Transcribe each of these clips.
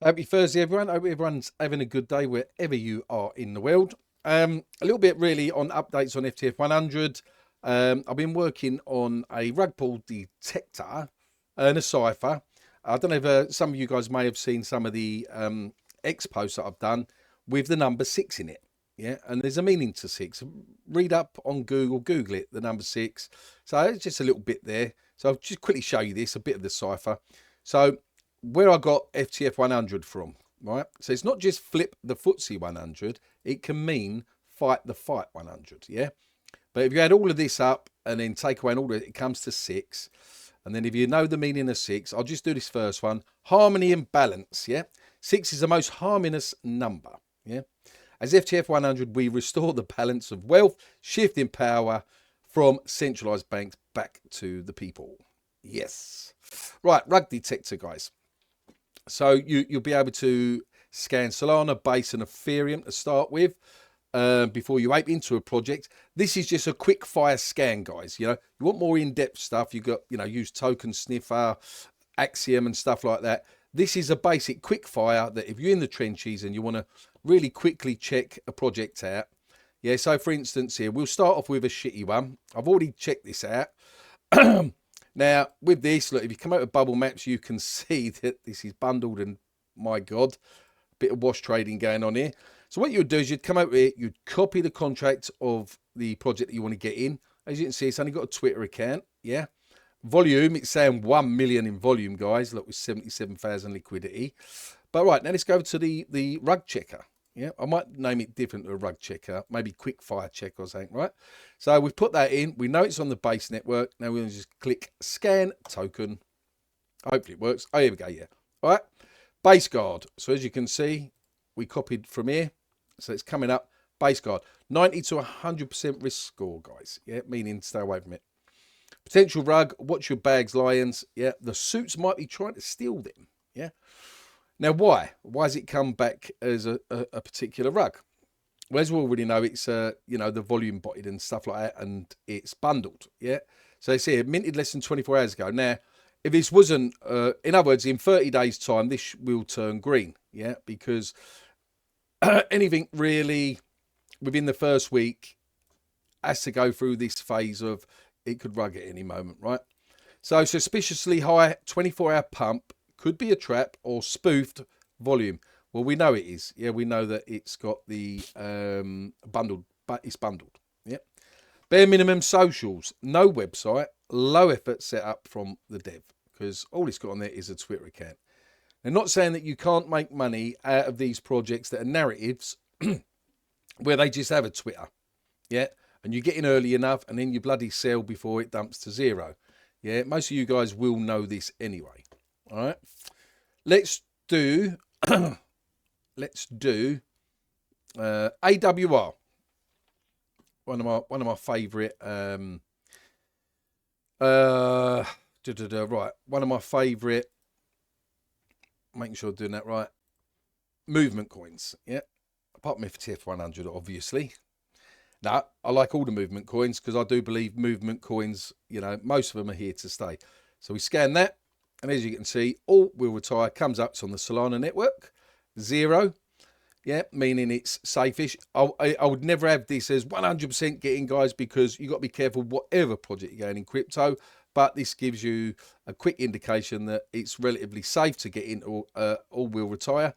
Happy Thursday, everyone. Hope everyone's having a good day wherever you are in the world. A little bit really on updates on Ftf100. I've been working on a rug pull detector and a cipher. I don't know if some of you guys may have seen some of the X posts that I've done with the number 6 in it. Yeah, and there's a meaning to 6. Read up on Google it, the number 6. So it's just a little bit there. So I'll just quickly show you this, a bit of the cipher. So where I got Ftf100 from, right? So it's not just flip the footsie 100, it can mean fight the fight 100, yeah? But if you add all of this up and then take away all of it, it comes to 6. And then if you know the meaning of 6, I'll just do this first one. Harmony and balance, yeah? 6 is the most harmonious number, yeah? As Ftf100, we restore the balance of wealth, shifting power from centralised banks back to the people. Yes. Right, rug detector, guys. So you'll be able to scan Solana, Base and Ethereum to start with before you ape into a project. This is just a quick fire scan, guys. You know, you want more in-depth stuff. You got, use Token Sniffer, Axiom and stuff like that. This is a basic quick fire that if you're in the trenches and you want to really quickly check a project out. Yeah, so for instance here, we'll start off with a shitty one. I've already checked this out. Now, with this, look, if you come out with bubble maps, you can see that this is bundled and, my God, a bit of wash trading going on here. So what you'd do is you'd come out with it, you'd copy the contract of the project that you want to get in. As you can see, it's only got a Twitter account, yeah? Volume, it's saying 1 million in volume, guys. Look, with 77,000 liquidity. But right, now let's go to the rug checker. Yeah, I might name it different to a rug checker, maybe quick fire check or something, right? So we've put that in. We know it's on the base network. Now we're going to just click scan token. Hopefully it works. Oh, here we go, yeah. All right, base guard. So as you can see, we copied from here. So it's coming up, base guard. 90 to 100% risk score, guys. Yeah, meaning stay away from it. Potential rug, watch your bags, lions. Yeah, the suits might be trying to steal them. Yeah. Now, why? Why has it come back as a particular rug? Well, as we already know, it's, the volume botted and stuff like that, and it's bundled, yeah? So it's here, minted less than 24 hours ago. Now, if this wasn't, in other words, in 30 days' time, this will turn green, yeah? Because anything really within the first week has to go through this phase of it could rug at any moment, right? So suspiciously high 24-hour pump, could be a trap or spoofed volume. Well, we know it is. Yeah, we know that it's got the bundled, but it's bundled. Yeah. Bare minimum socials, no website, low effort set up from the dev because all it's got on there is a Twitter account. They're not saying that you can't make money out of these projects that are narratives where they just have a Twitter. Yeah. And you get in early enough and then you bloody sell before it dumps to zero. Yeah. Most of you guys will know this anyway. All right, let's do AWR. One of my favourite. Right, one of my favourite. Making sure I'm doing that right. Movement coins. Yeah, apart from Ftf100, obviously. Now, I like all the movement coins because I do believe movement coins. Most of them are here to stay. So we scan that. And as you can see, all will retire comes up on the Solana network. 0. Yeah, meaning it's safe-ish. I would never have this as 100% getting, guys, because you've got to be careful whatever project you're going in crypto. But this gives you a quick indication that it's relatively safe to get in or all will retire.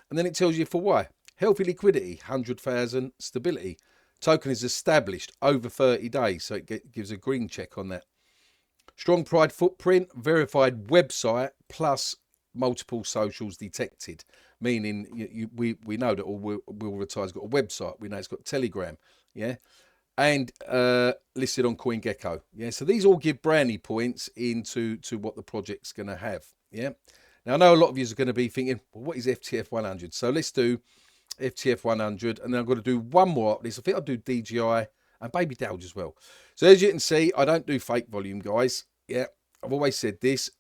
And then it tells you for why. Healthy liquidity, 100,000 stability. Token is established over 30 days, so it gives a green check on that. Strong pride footprint, verified website, plus multiple socials detected. Meaning we know that all will retire's got a website. We know it's got Telegram, yeah, and listed on CoinGecko, yeah. So these all give brownie points into what the project's going to have, yeah. Now I know a lot of you are going to be thinking, well, what is Ftf100? So let's do Ftf100, and then I've got to do one more up this. I think I'll do DJI and maybe Dowge as well. So as you can see, I don't do fake volume, guys. Yeah, I've always said this,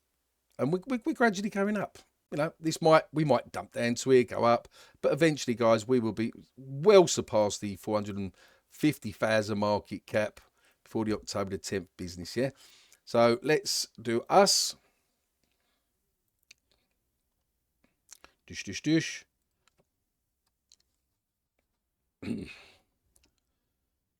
and we're gradually going up. We might dump down to here, go up, but eventually, guys, we will be well surpass the 450,000 market cap before the October the 10th business. Yeah, so let's do us. Dish, dish, dish.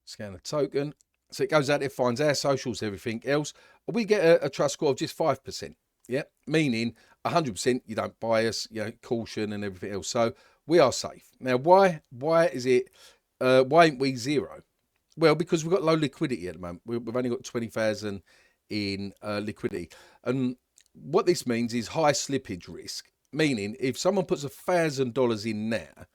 Scan the token. So it goes out there, finds our socials, everything else. We get a trust score of just 5%. Yeah, meaning 100% you don't bias, you know, caution and everything else. So we are safe. Now, why is it, why ain't we zero? Well, because we've got low liquidity at the moment. We've only got 20,000 in liquidity. And what this means is high slippage risk, meaning if someone puts $1,000 in now,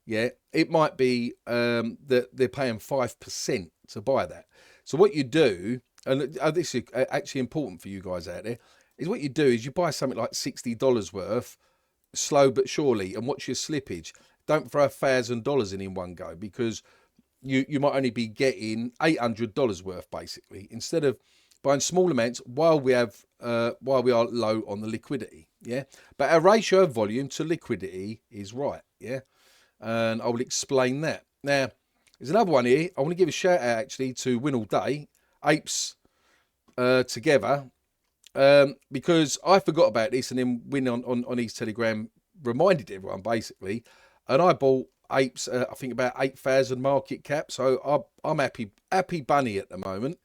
yeah, it might be that they're paying 5% to buy that. So what you do, and this is actually important for you guys out there, is what you do is you buy something like $60 worth, slow but surely, and watch your slippage. Don't throw $1,000 in one go, because you might only be getting $800 worth, basically, instead of buying small amounts while we are low on the liquidity. Yeah, but our ratio of volume to liquidity is right. Yeah, and I will explain that. Now, there's another one here. I want to give a shout out actually to Win All Day, Apes Together, because I forgot about this, and then Win on his Telegram reminded everyone basically, and I bought Apes, I think about 8,000 market cap. So I'm happy bunny at the moment.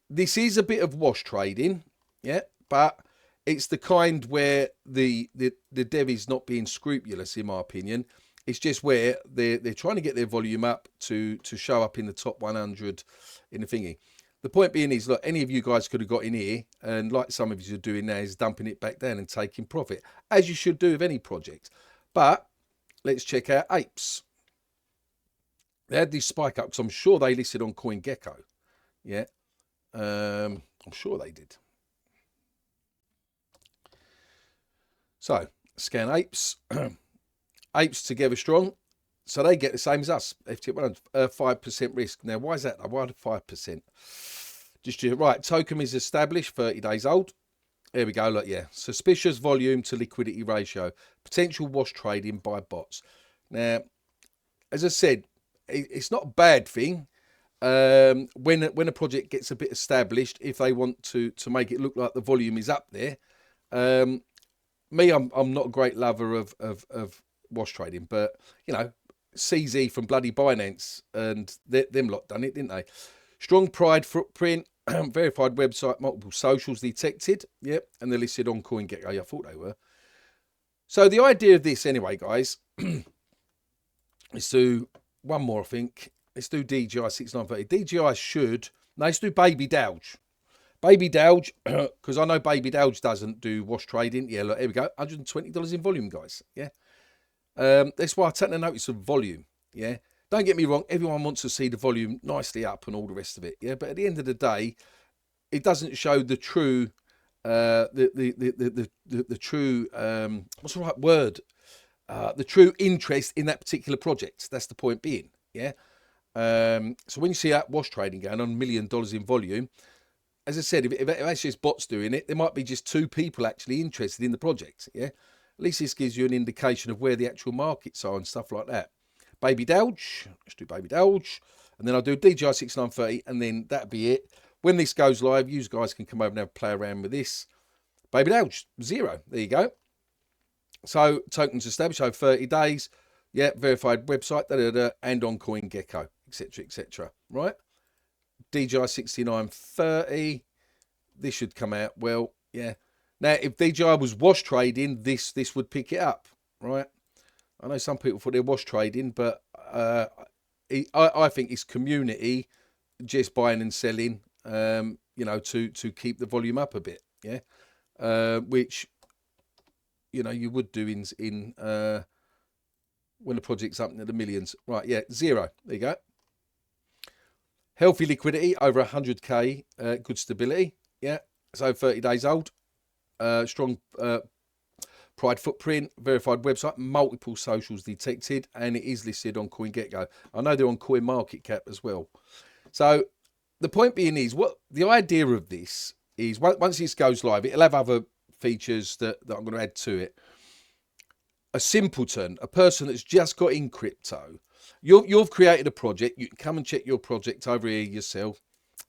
This is a bit of wash trading, yeah, but it's the kind where the dev is not being scrupulous, in my opinion. It's just where they're trying to get their volume up to show up in the top 100 in the thingy. The point being is, look, any of you guys could have got in here, and like some of you are doing now, is dumping it back down and taking profit, as you should do with any project. But let's check out Apes. They had this spike up because I'm sure they listed on CoinGecko. Yeah, I'm sure they did. So scan Apes. Apes Together strong. So they get the same as us. FTF100, 5% risk. Now, why is that? Why 5%? Just right. Token is established, 30 days old. There we go. Look, yeah. Suspicious volume to liquidity ratio. Potential wash trading by bots. Now, as I said, it's not a bad thing. When a project gets a bit established, if they want to make it look like the volume is up there. I'm not a great lover of wash trading, but you know, CZ from bloody Binance and them lot done it, didn't they? Strong pride footprint, verified website, multiple socials detected. Yep, and they're listed on CoinGecko. I thought they were. So the idea of this, anyway, guys, is to one more. I think let's do DJI6930. DJI should. No, let's do Baby Dowge. Baby Dowge, because I know Baby Dowge doesn't do wash trading. Yeah, look, here we go. $120 in volume, guys. Yeah. That's why I take the notice of volume. Yeah. Don't get me wrong. Everyone wants to see the volume nicely up and all the rest of it. Yeah. But at the end of the day, it doesn't show the true, the true, what's the right word? The true interest in that particular project. That's the point being. Yeah. So when you see that wash trading going on, $1 million in volume, as I said, if that's just bots doing it, there might be just 2 people actually interested in the project. Yeah. At least this gives you an indication of where the actual markets are and stuff like that. Baby Dowge. Let's do Baby Dowge. And then I'll do DJI6930, and then that'll be it. When this goes live, you guys can come over and have a play around with this. Baby Dowge, 0. There you go. So tokens established over 30 days. Yeah, verified website, and on CoinGecko, etc., etc. Right? DJI6930. This should come out well. Yeah. Now, if DJI was wash trading, this would pick it up, right? I know some people thought they're wash trading, but I think it's community just buying and selling, you know, to keep the volume up a bit, yeah. Which, you know, you would do in when the project's up into the millions, right? Yeah, 0. There you go. Healthy liquidity over 100k, good stability, yeah. So 30 days old. Strong pride footprint, verified website, multiple socials detected, and it is listed on CoinGecko. I know they're on CoinMarketCap as well. So the point being is, what the idea of this is, once this goes live, it'll have other features that I'm going to add to it. A simpleton, a person that's just got in crypto, you've created a project. You can come and check your project over here yourself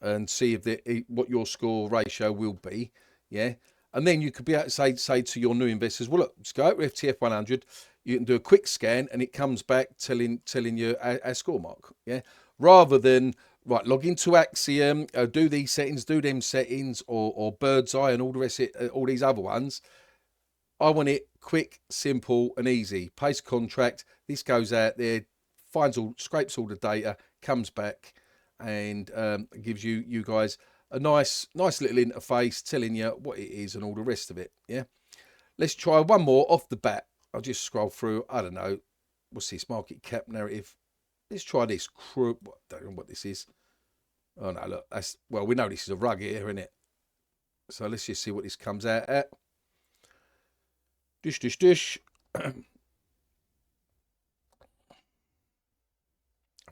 and see if what your score ratio will be. Yeah. And then you could be able to say to your new investors, well, look, just go over FTF100. You can do a quick scan and it comes back telling you our score mark. Yeah. Rather than, right, log into Axiom, do these settings, do them settings, or Bird's Eye and all the rest of it, all these other ones. I want it quick, simple, and easy. Paste contract. This goes out there, scrapes all the data, comes back, and gives you guys a nice little interface telling you what it is and all the rest of it. Yeah. Let's try one more off the bat. I'll just scroll through. I don't know. What's this? Market cap narrative. Let's try this. Don't know what this is. Oh no, look. Well, we know this is a rug here, isn't it? So let's just see what this comes out at. Dish. I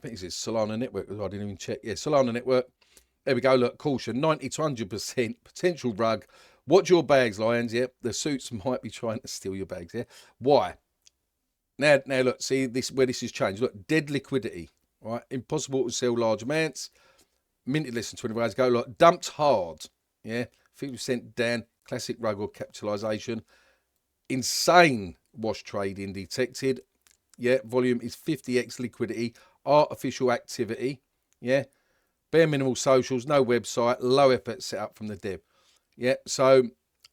think this is Solana Network. I didn't even check. Yeah, Solana Network. There we go. Look, caution, 90 to 100% potential rug. Watch your bags, Lions. Yeah, the suits might be trying to steal your bags. Yeah, why? Now look, see this where this has changed. Look, dead liquidity. Right, impossible to sell large amounts. Minted less than 24 hours ago. Look, dumped hard. Yeah, 50% down. Classic rug or capitalization. Insane wash trading detected. Yeah, volume is 50x liquidity. Artificial activity. Yeah, bare minimal socials, no website, low effort set up from the dev. Yeah, so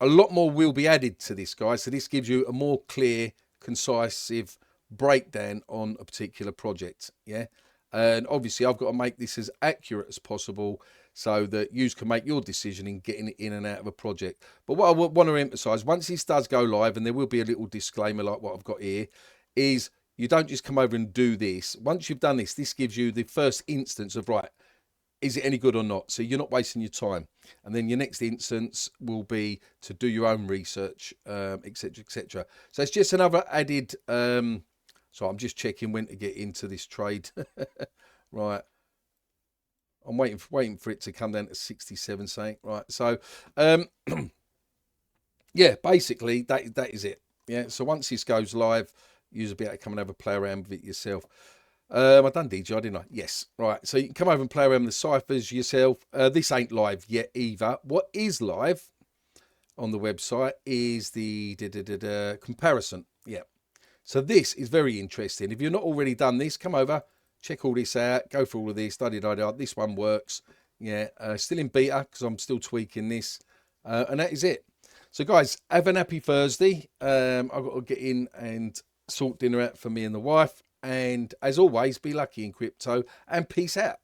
a lot more will be added to this, guys. So this gives you a more clear, concise breakdown on a particular project. Yeah, and obviously I've got to make this as accurate as possible so that you can make your decision in getting it in and out of a project. But what I want to emphasize, once this does go live, and there will be a little disclaimer like what I've got here, is you don't just come over and do this. Once you've done this, this gives you the first instance of, right, is it any good or not? So you're not wasting your time. And then your next instance will be to do your own research, etc., etc. So it's just another added. So I'm just checking when to get into this trade. Right. I'm waiting for it to come down to 67 saying. Right. So yeah, basically that is it. Yeah. So once this goes live, you'll be able to come and have a play around with it yourself. I've done DJI, didn't I? Yes. Right. So you can come over and play around with the ciphers yourself. This ain't live yet either. What is live on the website is the comparison. Yeah. So this is very interesting. If you've not already done this, come over, check all this out, go through all of this, this one works. Yeah. Still in beta because I'm still tweaking this. And that is it. So guys, have an happy Thursday. I've got to get in and sort dinner out for me and the wife. And as always, be lucky in crypto and peace out.